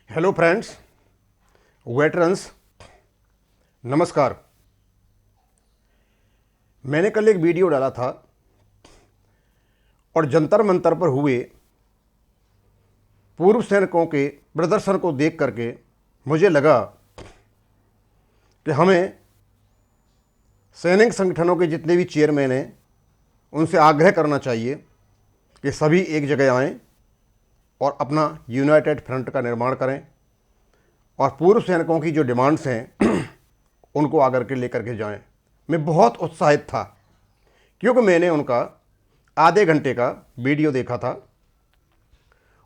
Hello friends, veterans, नमस्कार। मैंने कल एक वीडियो डाला था और जंतर मंतर पर हुए पूर्व सैनिकों के प्रदर्शन को देख करके मुझे लगा कि हमें सैनिक संगठनों के जितने भी चेयरमैन हैं उनसे आग्रह करना चाहिए कि सभी एक जगह आएं और अपना यूनाइटेड फ्रंट का निर्माण करें और पूर्व सैनिकों की जो डिमांड्स हैं उनको आकर के लेकर के जाएं। मैं बहुत उत्साहित था क्योंकि मैंने उनका आधे घंटे का वीडियो देखा था।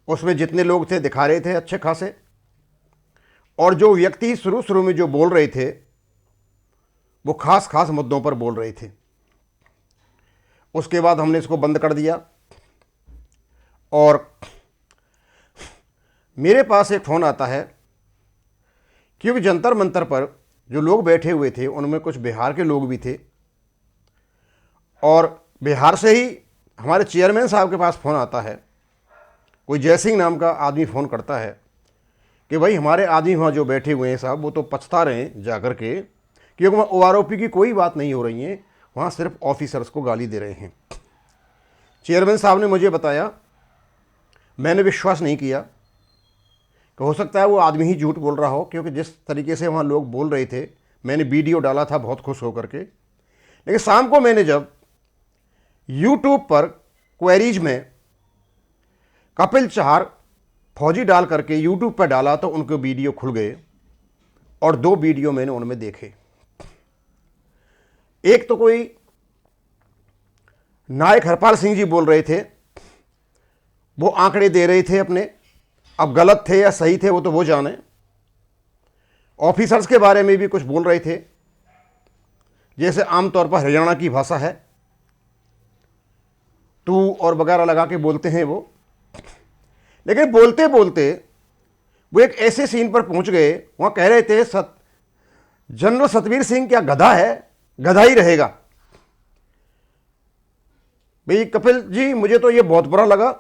उसमें जितने लोग थे दिखा रहे थे अच्छे खासे, और जो व्यक्ति शुरू में जो बोल रहे थे वो खास मुद्दों पर बोल रहे थे। उसके बाद हमने इसको बंद कर दिया और मेरे पास एक फ़ोन आता है क्योंकि जंतर मंतर पर जो लोग बैठे हुए थे उनमें कुछ बिहार के लोग भी थे और बिहार से ही हमारे चेयरमैन साहब के पास फ़ोन आता है। कोई जयसिंह नाम का आदमी फ़ोन करता है कि भाई हमारे आदमी वहाँ जो बैठे हुए हैं साहब वो तो पछता रहे हैं जा कर के, क्योंकि वहाँ OROP की कोई बात नहीं हो रही है, वहाँ सिर्फ ऑफिसर्स को गाली दे रहे हैं। चेयरमैन साहब ने मुझे बताया, मैंने विश्वास नहीं किया कि हो सकता है वो आदमी ही झूठ बोल रहा हो, क्योंकि जिस तरीके से वहाँ लोग बोल रहे थे, मैंने वीडियो डाला था बहुत खुश होकर के। लेकिन शाम को मैंने जब YouTube पर क्वेरीज में कपिल चाहर फौजी डाल करके YouTube पर डाला तो उनके वीडियो खुल गए और 2 वीडियो मैंने उनमें देखे। एक तो कोई नायक हरपाल सिंह जी बोल रहे थे, वो आंकड़े दे रहे थे अपने, अब गलत थे या सही थे वो तो वो जाने। ऑफिसर्स के बारे में भी कुछ बोल रहे थे, जैसे आमतौर पर हरियाणा की भाषा है, तू और वगैरह लगा के बोलते हैं वो। लेकिन बोलते बोलते वो एक ऐसे सीन पर पहुंच गए, वहां कह रहे थे जनरल सतवीर सिंह क्या गधा है, गधा ही रहेगा। भाई कपिल जी, मुझे तो ये बहुत बुरा लगा।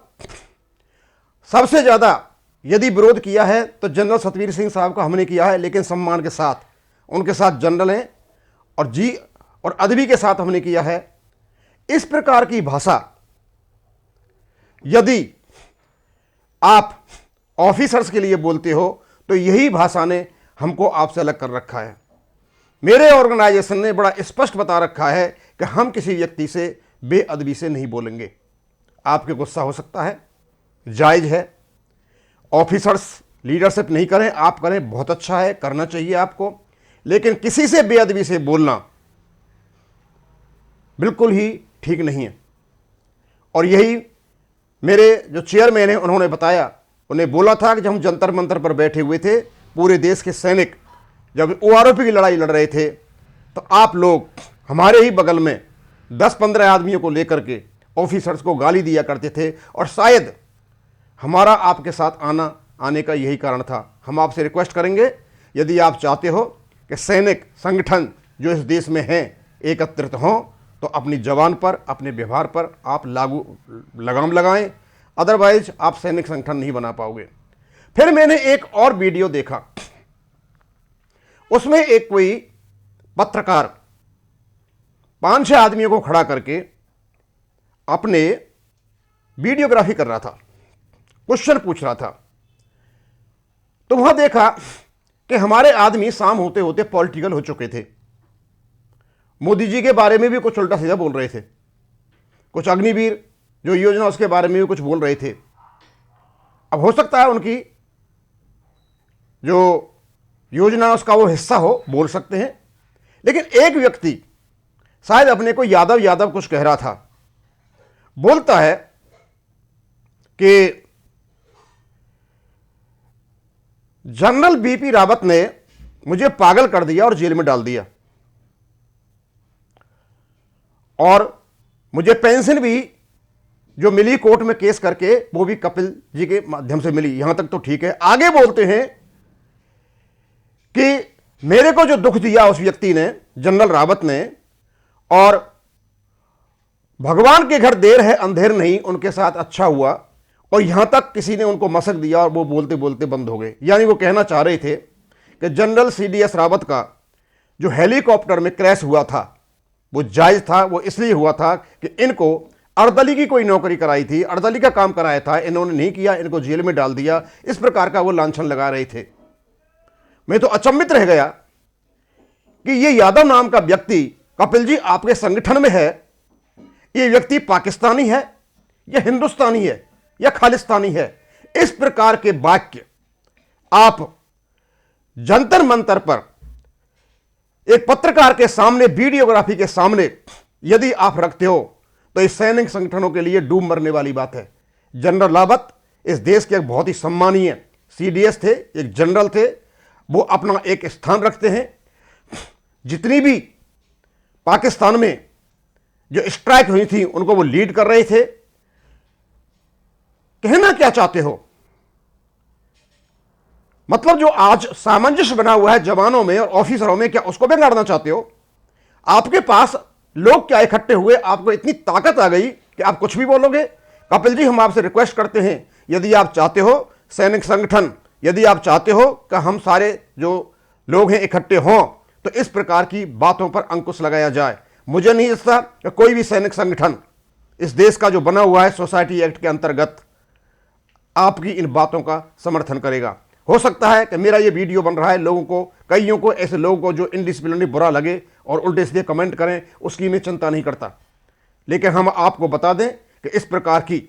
सबसे ज़्यादा यदि विरोध किया है तो जनरल सतवीर सिंह साहब का हमने किया है, लेकिन सम्मान के साथ, उनके साथ जनरल हैं और जी और अदबी के साथ हमने किया है। इस प्रकार की भाषा यदि आप ऑफिसर्स के लिए बोलते हो तो यही भाषा ने हमको आपसे अलग कर रखा है। मेरे ऑर्गेनाइजेशन ने बड़ा स्पष्ट बता रखा है कि हम किसी व्यक्ति से बेअदबी से नहीं बोलेंगे। आपके गुस्सा हो सकता है, जायज़ है, ऑफिसर्स लीडरशिप नहीं करें, आप करें, बहुत अच्छा है, करना चाहिए आपको, लेकिन किसी से बेअदबी से बोलना बिल्कुल ही ठीक नहीं है। और यही मेरे जो चेयरमैन हैं उन्होंने बताया, उन्हें बोला था कि जब हम जंतर मंतर पर बैठे हुए थे, पूरे देश के सैनिक जब OROP की लड़ाई लड़ रहे थे, तो आप लोग हमारे ही बगल में 10-15 आदमियों को लेकर के ऑफिसर्स को गाली दिया करते थे, और शायद हमारा आपके साथ आने का यही कारण था। हम आपसे रिक्वेस्ट करेंगे, यदि आप चाहते हो कि सैनिक संगठन जो इस देश में हैं एकत्रित हों, तो अपनी जबान पर, अपने व्यवहार पर आप लगाम लगाएं, अदरवाइज आप सैनिक संगठन नहीं बना पाओगे। फिर मैंने एक और वीडियो देखा, उसमें एक कोई पत्रकार 5-6 आदमियों को खड़ा करके अपने वीडियोग्राफी कर रहा था, क्वेश्चन पूछ रहा था। तो वहां देखा कि हमारे आदमी शाम होते होते पॉलिटिकल हो चुके थे। मोदी जी के बारे में भी कुछ उल्टा सीधा बोल रहे थे, कुछ अग्निवीर जो योजना उसके बारे में भी कुछ बोल रहे थे। अब हो सकता है उनकी जो योजना उसका वो हिस्सा हो, बोल सकते हैं, लेकिन एक व्यक्ति शायद अपने को यादव कुछ कह रहा था, बोलता है कि जनरल BP रावत ने मुझे पागल कर दिया और जेल में डाल दिया, और मुझे पेंशन भी जो मिली कोर्ट में केस करके वो भी कपिल जी के माध्यम से मिली। यहां तक तो ठीक है। आगे बोलते हैं कि मेरे को जो दुख दिया उस व्यक्ति ने, जनरल रावत ने, और भगवान के घर देर है अंधेर नहीं, उनके साथ अच्छा हुआ, और यहां तक किसी ने उनको मशक दिया और वो बोलते बोलते बंद हो गए। यानी वो कहना चाह रहे थे कि जनरल CDS रावत का जो हेलीकॉप्टर में क्रैश हुआ था वो जायज था, वो इसलिए हुआ था कि इनको अर्दली की कोई नौकरी कराई थी, अर्दली का काम कराया था, इन्होंने नहीं किया, इनको जेल में डाल दिया, इस प्रकार का वो लांछन लगा रहे थे। मैं तो अचंभित रह गया कि ये यादव नाम का व्यक्ति कपिल जी आपके संगठन में है, ये व्यक्ति पाकिस्तानी है या हिंदुस्तानी है या खालिस्तानी है। इस प्रकार के वाक्य आप जंतर मंतर पर एक पत्रकार के सामने, वीडियोग्राफी के सामने यदि आप रखते हो तो इस सैनिक संगठनों के लिए डूब मरने वाली बात है। जनरल रावत इस देश के एक बहुत ही सम्मानीय CDS थे, एक जनरल थे, वो अपना एक स्थान रखते हैं। जितनी भी पाकिस्तान में जो स्ट्राइक हुई थी उनको वो लीड कर रहे थे। कहना क्या चाहते हो? मतलब जो आज सामंजस्य बना हुआ है जवानों में और ऑफिसरों में, क्या उसको बिगाड़ना चाहते हो? आपके पास लोग क्या इकट्ठे हुए, आपको इतनी ताकत आ गई कि आप कुछ भी बोलोगे? कपिल जी, हम आपसे रिक्वेस्ट करते हैं, यदि आप चाहते हो सैनिक संगठन, यदि आप चाहते हो कि हम सारे जो लोग हैं इकट्ठे हों, तो इस प्रकार की बातों पर अंकुश लगाया जाए। मुझे नहीं लगता कि कोई भी सैनिक संगठन इस देश का जो बना हुआ है सोसाइटी एक्ट के अंतर्गत आपकी इन बातों का समर्थन करेगा। हो सकता है कि मेरा ये वीडियो बन रहा है, लोगों को, कईयों को, ऐसे लोगों को जो इनडिसिप्लिनरी बुरा लगे और उल्टे सीधे कमेंट करें, उसकी मैं चिंता नहीं करता। लेकिन हम आपको बता दें कि इस प्रकार की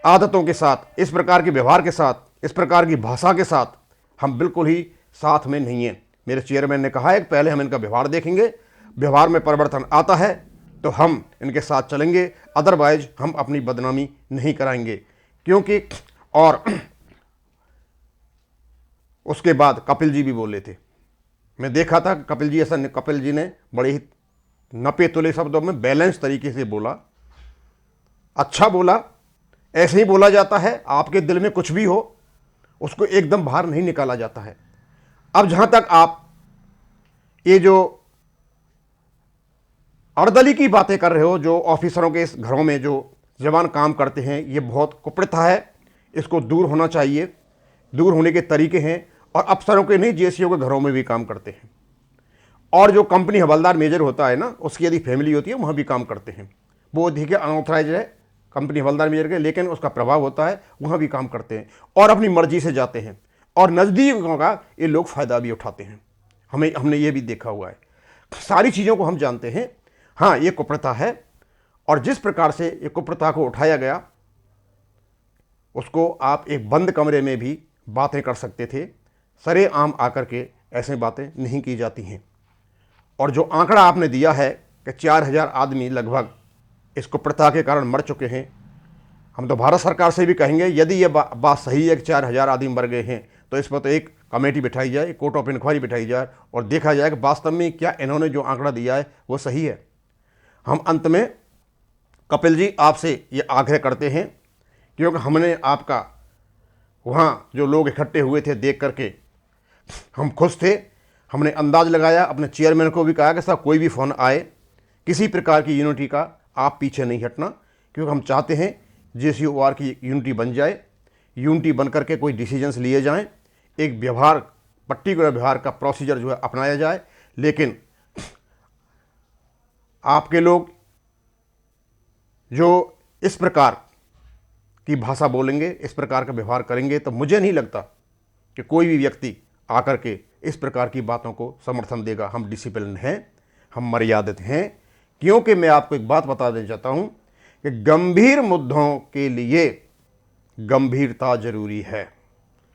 आदतों के साथ, इस प्रकार के व्यवहार के साथ, इस प्रकार की भाषा के साथ हम बिल्कुल ही साथ में नहीं हैं। मेरे चेयरमैन ने कहा है कि पहले हम इनका व्यवहार देखेंगे, व्यवहार में परिवर्तन आता है तो हम इनके साथ चलेंगे, अदरवाइज हम अपनी बदनामी नहीं कराएंगे। क्योंकि और उसके बाद कपिल जी भी बोले थे, मैं देखा था कपिल जी, कपिल जी ने बड़े ही नपे तुले शब्दों में बैलेंस तरीके से बोला, अच्छा बोला। ऐसे ही बोला जाता है, आपके दिल में कुछ भी हो उसको एकदम बाहर नहीं निकाला जाता है। अब जहां तक आप ये जो अर्दली की बातें कर रहे हो, जो ऑफिसरों के इस घरों में जो जवान काम करते हैं, ये बहुत कुप्रथा है, इसको दूर होना चाहिए। दूर होने के तरीके हैं, और अफसरों के नहीं, JCO के घरों में भी काम करते हैं। और जो कंपनी हवलदार मेजर होता है ना, उसकी यदि फैमिली होती है, वहाँ भी काम करते हैं। वो देखिए अनऑथराइज है कंपनी हवलदार मेजर के, लेकिन उसका प्रभाव होता है, वहाँ भी काम करते हैं और अपनी मर्जी से जाते हैं, और नज़दीकों का ये लोग फ़ायदा भी उठाते हैं। हमने ये भी देखा हुआ है। सारी चीज़ों को हम जानते हैं। हाँ, ये कुप्रथा है, और जिस प्रकार से ये कुप्रथा को उठाया गया, उसको आप एक बंद कमरे में भी बातें कर सकते थे। सरेआम आकर के ऐसे बातें नहीं की जाती हैं। और जो आंकड़ा आपने दिया है कि 4000 आदमी लगभग इस कुप्रथा के कारण मर चुके हैं, हम तो भारत सरकार से भी कहेंगे, यदि ये बात सही है कि 4000 आदमी मर गए हैं, तो इस पर तो एक कमेटी बिठाई जाए, कोर्ट ऑफ इंक्वायरी बिठाई जाए, और देखा जाए कि वास्तव में क्या इन्होंने जो आंकड़ा दिया है वो सही है। हम अंत में कपिल जी आपसे ये आग्रह करते हैं, क्योंकि हमने आपका वहाँ जो लोग इकट्ठे हुए थे देख करके हम खुश थे। हमने अंदाज लगाया, अपने चेयरमैन को भी कहा कि साहब कोई भी फ़ोन आए, किसी प्रकार की यूनिटी का आप पीछे नहीं हटना, क्योंकि हम चाहते हैं JCOR की यूनिटी बन जाए, यूनिटी बन करके कोई डिसीजंस लिए जाएं, एक व्यवहार, पर्टिकुलर व्यवहार का प्रोसीजर जो है अपनाया जाए। लेकिन आपके लोग जो इस प्रकार की भाषा बोलेंगे, इस प्रकार का व्यवहार करेंगे, तो मुझे नहीं लगता कि कोई भी व्यक्ति आकर के इस प्रकार की बातों को समर्थन देगा। हम डिसिप्लिन हैं, हम मर्यादित हैं। क्योंकि मैं आपको एक बात बता देना चाहता हूं कि गंभीर मुद्दों के लिए गंभीरता जरूरी है,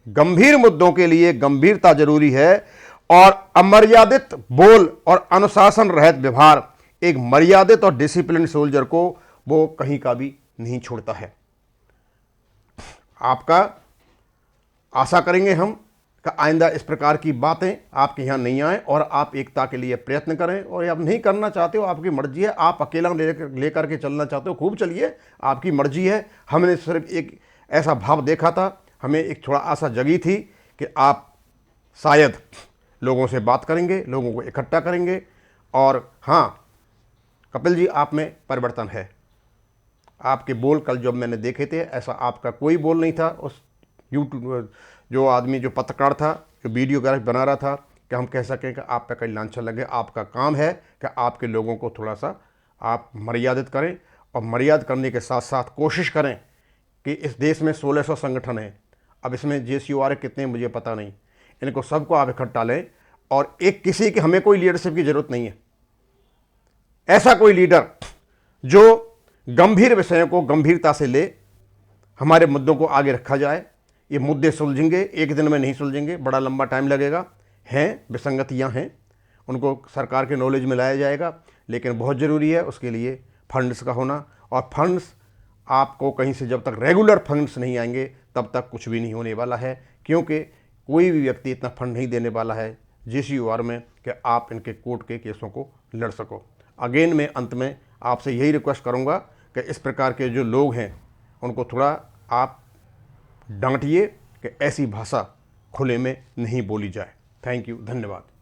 गंभीर मुद्दों के लिए गंभीरता जरूरी है। और अमर्यादित बोल और अनुशासन रहित व्यवहार एक मर्यादित और डिसिप्लिन सोल्जर को वो कहीं का भी नहीं छोड़ता है। आपका आशा करेंगे हम कि आइंदा इस प्रकार की बातें आपके यहाँ नहीं आए, और आप एकता के लिए प्रयत्न करें। और आप नहीं करना चाहते हो, आपकी मर्जी है, आप अकेला लेकर के चलना चाहते हो, खूब चलिए, आपकी मर्जी है। हमने सिर्फ एक ऐसा भाव देखा था, हमें एक थोड़ा आशा जगी थी कि आप शायद लोगों से बात करेंगे, लोगों को इकट्ठा करेंगे। और हाँ, कपिल जी, आप में परिवर्तन है, आपके बोल कल जब मैंने देखे थे, ऐसा आपका कोई बोल नहीं था। उस यूट्यूब जो आदमी, जो पत्रकार था, जो वीडियोग्राफ बना रहा था, कि हम कह सकें कि आप पे कहीं लांछन लगे। आपका काम है कि आपके लोगों को थोड़ा सा आप मर्यादित करें, और मर्यादित करने के साथ साथ कोशिश करें कि इस देश में 1600 संगठन हैं। अब इसमें JCOR कितने मुझे पता नहीं, इनको सबको आप इकट्ठा लें, और एक किसी की, हमें कोई लीडरशिप की ज़रूरत नहीं है। ऐसा कोई लीडर जो गंभीर विषयों को गंभीरता से ले, हमारे मुद्दों को आगे रखा जाए। ये मुद्दे सुलझेंगे, एक दिन में नहीं सुलझेंगे, बड़ा लंबा टाइम लगेगा। हैं विसंगतियां हैं, उनको सरकार के नॉलेज में लाया जाएगा, लेकिन बहुत ज़रूरी है उसके लिए फंड्स का होना। और फंड्स आपको कहीं से जब तक रेगुलर फंड्स नहीं आएंगे तब तक कुछ भी नहीं होने वाला है, क्योंकि कोई भी व्यक्ति इतना फंड नहीं देने वाला है JCOR में कि आप इनके कोर्ट के केसों को लड़ सको। अगेन मैं अंत में आपसे यही रिक्वेस्ट करूंगा कि इस प्रकार के जो लोग हैं उनको थोड़ा आप डांटिए कि ऐसी भाषा खुले में नहीं बोली जाए। थैंक यू, धन्यवाद।